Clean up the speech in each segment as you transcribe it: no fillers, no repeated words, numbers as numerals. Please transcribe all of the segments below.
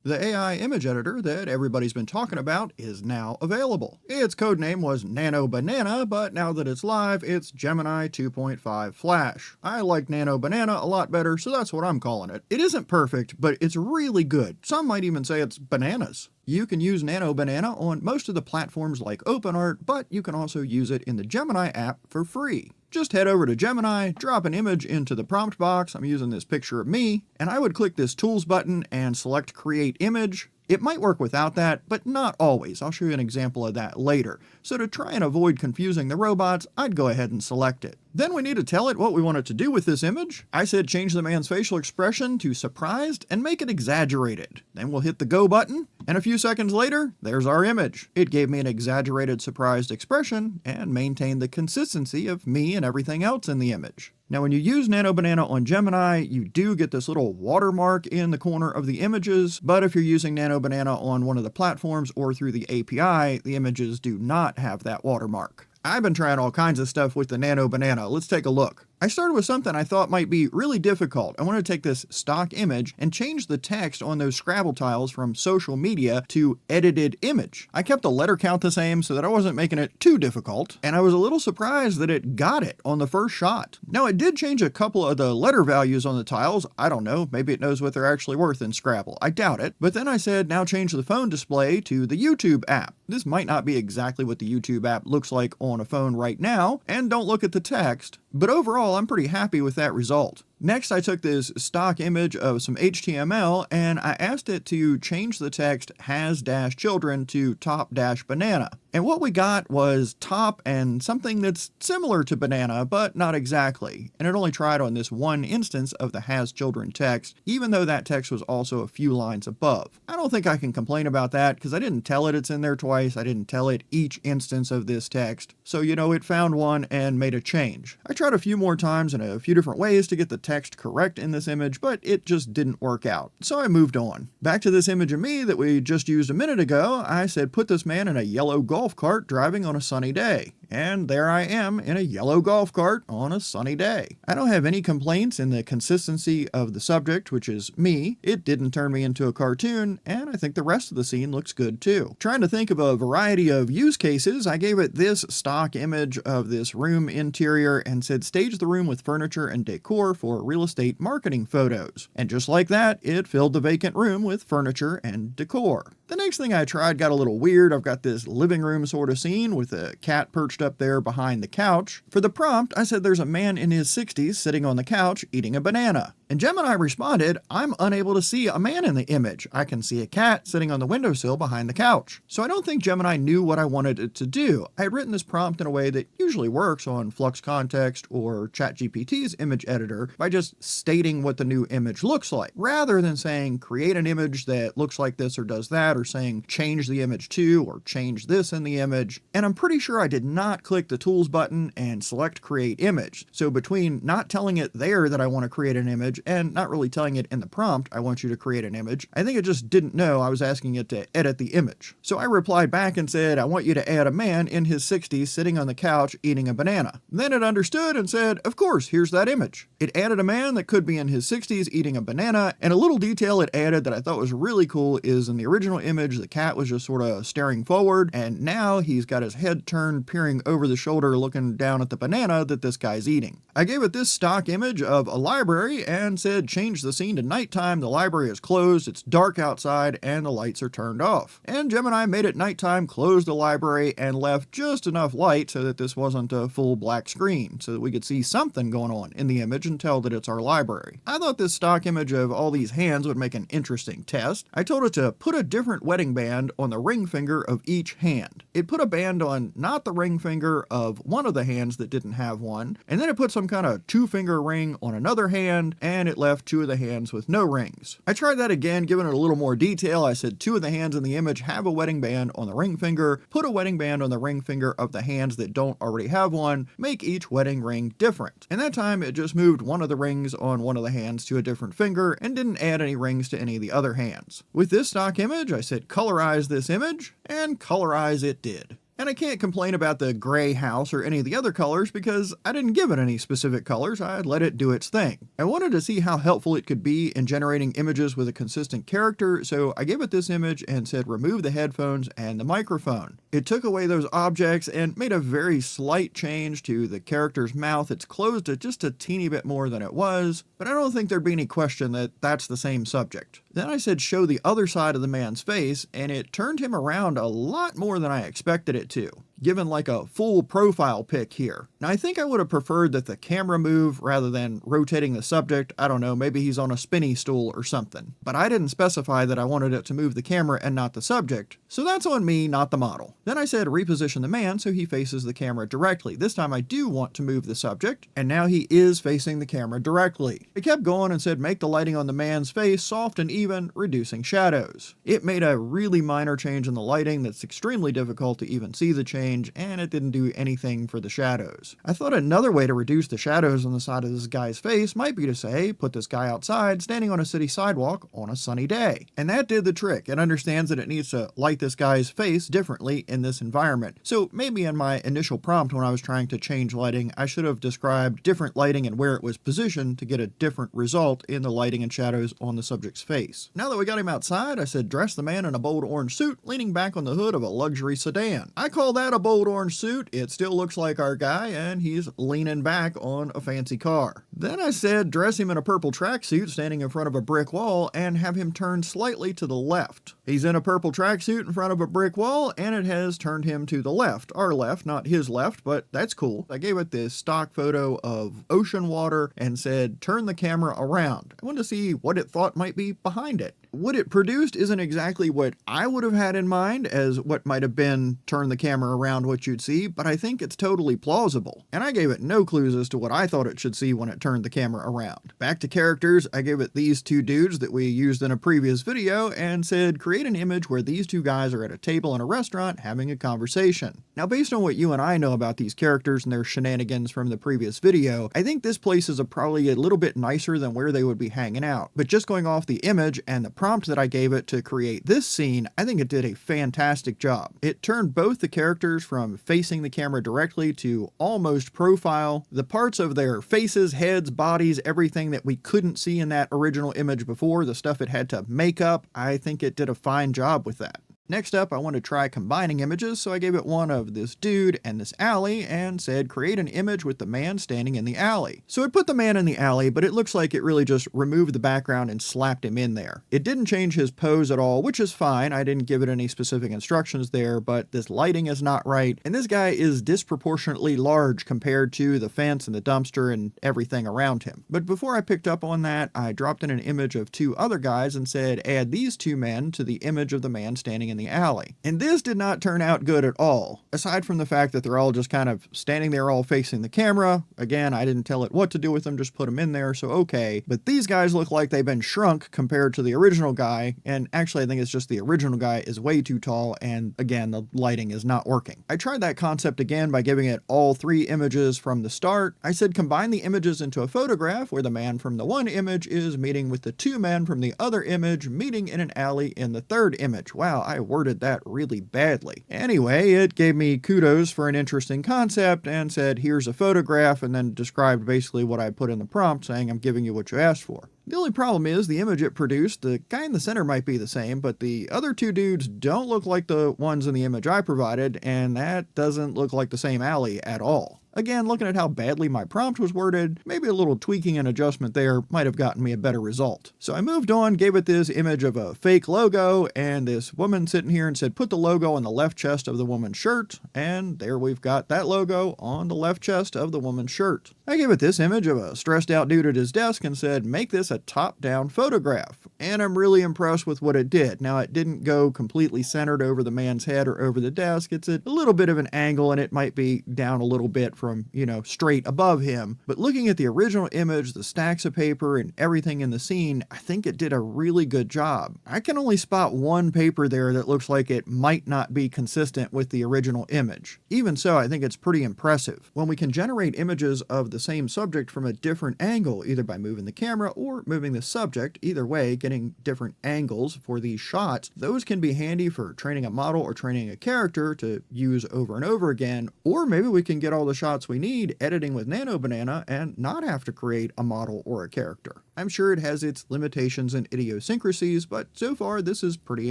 The AI image editor that everybody's been talking about is now available. Its codename was Nano Banana, but now that it's live, it's Gemini 2.5 Flash. I like Nano Banana a lot better, so that's what I'm calling it. It isn't perfect, but it's really good. Some might even say it's bananas. You can use Nano Banana on most of the platforms like OpenArt, but you can also use it in the Gemini app for free. Just head over to Gemini, drop an image into the prompt box. I'm using this picture of me, and I would click this Tools button and select Create Image. It might work without that, but not always. I'll show you an example of that later. So to try and avoid confusing the robots, I'd go ahead and select it. Then we need to tell it what we want it to do with this image. I said change the man's facial expression to surprised and make it exaggerated. Then we'll hit the go button, and a few seconds later, there's our image. It gave me an exaggerated surprised expression and maintained the consistency of me and everything else in the image. Now when you use Nano Banana on Gemini, you do get this little watermark in the corner of the images, but if you're using Nano Banana on one of the platforms or through the API, the images do not have that watermark. I've been trying all kinds of stuff with the Nano Banana. Let's take a look. I started with something I thought might be really difficult. I wanted to take this stock image and change the text on those Scrabble tiles from social media to edited image. I kept the letter count the same so that I wasn't making it too difficult, and I was a little surprised that it got it on the first shot. Now it did change a couple of the letter values on the tiles. I don't know, maybe it knows what they're actually worth in Scrabble. I doubt it. But then I said now change the phone display to the YouTube app. This might not be exactly what the YouTube app looks like on a phone right now, and don't look at the text. But overall, I'm pretty happy with that result. Next, I took this stock image of some HTML and I asked it to change the text has-children to top-banana. And what we got was top and something that's similar to banana, but not exactly. And it only tried on this one instance of the has-children text, even though that text was also a few lines above. I don't think I can complain about that because I didn't tell it it's in there twice. I didn't tell it each instance of this text. So, it found one and made a change. I tried a few more times in a few different ways to get the text correct in this image, but it just didn't work out. So I moved on. Back to this image of me that we just used a minute ago, I said put this man in a yellow golf cart driving on a sunny day. And there I am in a yellow golf cart on a sunny day. I don't have any complaints in the consistency of the subject, which is me. It didn't turn me into a cartoon, and I think the rest of the scene looks good too. Trying to think of a variety of use cases, I gave it this stock image of this room interior and said stage the room with furniture and decor for real estate marketing photos. And just like that, it filled the vacant room with furniture and decor. The next thing I tried got a little weird. I've got this living room sort of scene with a cat perched up there behind the couch. For the prompt, I said there's a man in his 60s sitting on the couch eating a banana. And Gemini responded, I'm unable to see a man in the image. I can see a cat sitting on the windowsill behind the couch. So I don't think Gemini knew what I wanted it to do. I had written this prompt in a way that usually works on Flux Context or ChatGPT's image editor by just stating what the new image looks like, rather than saying create an image that looks like this or does that, or saying change the image to or change this in the image. And I'm pretty sure I did not click the Tools button and select Create Image. So between not telling it there that I want to create an image and not really telling it in the prompt I want you to create an image, I think it just didn't know I was asking it to edit the image. So I replied back and said I want you to add a man in his 60s sitting on the couch eating a banana. Then it understood and said, of course, here's that image. It added a man that could be in his 60s eating a banana, and a little detail it added that I thought was really cool is in the original image the cat was just sort of staring forward, and now he's got his head turned peering over the shoulder looking down at the banana that this guy's eating. I gave it this stock image of a library and said change the scene to nighttime, the library is closed, it's dark outside, and the lights are turned off. And Gemini made it nighttime, closed the library, and left just enough light so that this wasn't a full black screen, so that we could see something going on in the image and tell that it's our library. I thought this stock image of all these hands would make an interesting test. I told it to put a different wedding band on the ring finger of each hand. It put a band on not the ring finger of one of the hands that didn't have one, and then it put some kind of two-finger ring on another hand, and it left two of the hands with no rings. I tried that again, giving it a little more detail. I said two of the hands in the image have a wedding band on the ring finger, put a wedding band on the ring finger of the hands that don't already have one, make each wedding ring different. And that time it just moved one of the rings on one of the hands to a different finger and didn't add any rings to any of the other hands. With this stock image, I said colorize this image, and colorize it did. And I can't complain about the gray house or any of the other colors because I didn't give it any specific colors, I let it do its thing. I wanted to see how helpful it could be in generating images with a consistent character, so I gave it this image and said remove the headphones and the microphone. It took away those objects and made a very slight change to the character's mouth. It's closed it just a teeny bit more than it was, but I don't think there'd be any question that that's the same subject. Then I said show the other side of the man's face, and it turned him around a lot more than I expected it to, given like a full profile pic here. Now I think I would have preferred that the camera move rather than rotating the subject. I don't know, maybe he's on a spinny stool or something. But I didn't specify that I wanted it to move the camera and not the subject, so that's on me, not the model. Then I said reposition the man so he faces the camera directly. This time I do want to move the subject, and now he is facing the camera directly. I kept going and said make the lighting on the man's face soft and even, reducing shadows. It made a really minor change in the lighting that's extremely difficult to even see the change, and it didn't do anything for the shadows. I thought another way to reduce the shadows on the side of this guy's face might be to say, put this guy outside standing on a city sidewalk on a sunny day. And that did the trick. It understands that it needs to light this guy's face differently in this environment. So maybe in my initial prompt when I was trying to change lighting, I should have described different lighting and where it was positioned to get a different result in the lighting and shadows on the subject's face. Now that we got him outside, I said dress the man in a bold orange suit leaning back on the hood of a luxury sedan. I call that a bold orange suit. It still looks like our guy, and he's leaning back on a fancy car. Then I said dress him in a purple tracksuit standing in front of a brick wall and have him turn slightly to the left. He's in a purple tracksuit in front of a brick wall, and it has turned him to the left. Our left, not his left, but that's cool. I gave it this stock photo of ocean water and said turn the camera around. I wanted to see what it thought might be behind it. What it produced isn't exactly what I would have had in mind as what might have been turn the camera around what you'd see, but I think it's totally plausible. And I gave it no clues as to what I thought it should see when it turned the camera around. Back to characters, I gave it these two dudes that we used in a previous video and said create an image where these two guys are at a table in a restaurant having a conversation. Now based on what you and I know about these characters and their shenanigans from the previous video, I think this place is probably a little bit nicer than where they would be hanging out. But just going off the image and the prompt that I gave it to create this scene, I think it did a fantastic job. It turned both the characters from facing the camera directly to almost profile. The parts of their faces, heads, bodies, everything that we couldn't see in that original image before, the stuff it had to make up, I think it did a fine job with that. Next up, I want to try combining images, so I gave it one of this dude and this alley and said create an image with the man standing in the alley. So it put the man in the alley, but it looks like it really just removed the background and slapped him in there. It didn't change his pose at all, which is fine. I didn't give it any specific instructions there, but this lighting is not right, and this guy is disproportionately large compared to the fence and the dumpster and everything around him. But before I picked up on that, I dropped in an image of two other guys and said add these two men to the image of the man standing in the alley. And this did not turn out good at all. Aside from the fact that they're all just kind of standing there all facing the camera. Again, I didn't tell it what to do with them, just put them in there, so okay. But these guys look like they've been shrunk compared to the original guy, and actually I think it's just the original guy is way too tall, and again, the lighting is not working. I tried that concept again by giving it all three images from the start. I said combine the images into a photograph where the man from the one image is meeting with the two men from the other image meeting in an alley in the third image. Wow, I worded that really badly. Anyway, it gave me kudos for an interesting concept and said here's a photograph, and then described basically what I put in the prompt saying I'm giving you what you asked for. The only problem is the image it produced, the guy in the center might be the same, but the other two dudes don't look like the ones in the image I provided, and that doesn't look like the same alley at all. Again, looking at how badly my prompt was worded, maybe a little tweaking and adjustment there might have gotten me a better result. So I moved on, gave it this image of a fake logo, and this woman sitting here and said put the logo on the left chest of the woman's shirt, and there we've got that logo on the left chest of the woman's shirt. I gave it this image of a stressed out dude at his desk and said make this a top-down photograph, and I'm really impressed with what it did. Now it didn't go completely centered over the man's head or over the desk, it's a little bit of an angle and it might be down a little bit from, straight above him. But looking at the original image, the stacks of paper, and everything in the scene, I think it did a really good job. I can only spot one paper there that looks like it might not be consistent with the original image. Even so, I think it's pretty impressive. When we can generate images of the same subject from a different angle, either by moving the camera or moving the subject, either way, getting different angles for these shots, those can be handy for training a model or training a character to use over and over again, or maybe we can get all the shots we need editing with Nano Banana and not have to create a model or a character. I'm sure it has its limitations and idiosyncrasies, but so far this is pretty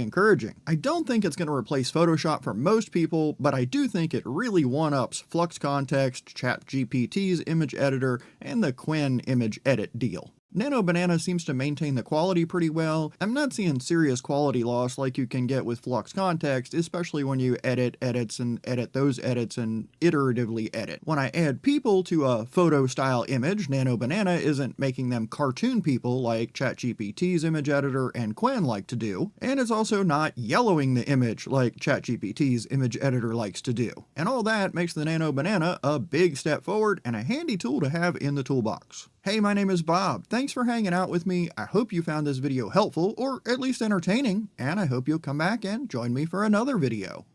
encouraging. I don't think it's going to replace Photoshop for most people, but I do think it really one-ups Flux Context, ChatGPT's image editor, and the Qwen image edit deal. Nano Banana seems to maintain the quality pretty well. I'm not seeing serious quality loss like you can get with Flux Context, especially when you edit edits and edit those edits and iteratively edit. When I add people to a photo style image, Nano Banana isn't making them cartoon people like ChatGPT's image editor and Qwen like to do, and it's also not yellowing the image like ChatGPT's image editor likes to do. And all that makes the Nano Banana a big step forward and a handy tool to have in the toolbox. Hey, my name is Bob. Thanks for hanging out with me. I hope you found this video helpful, or at least entertaining, and I hope you'll come back and join me for another video.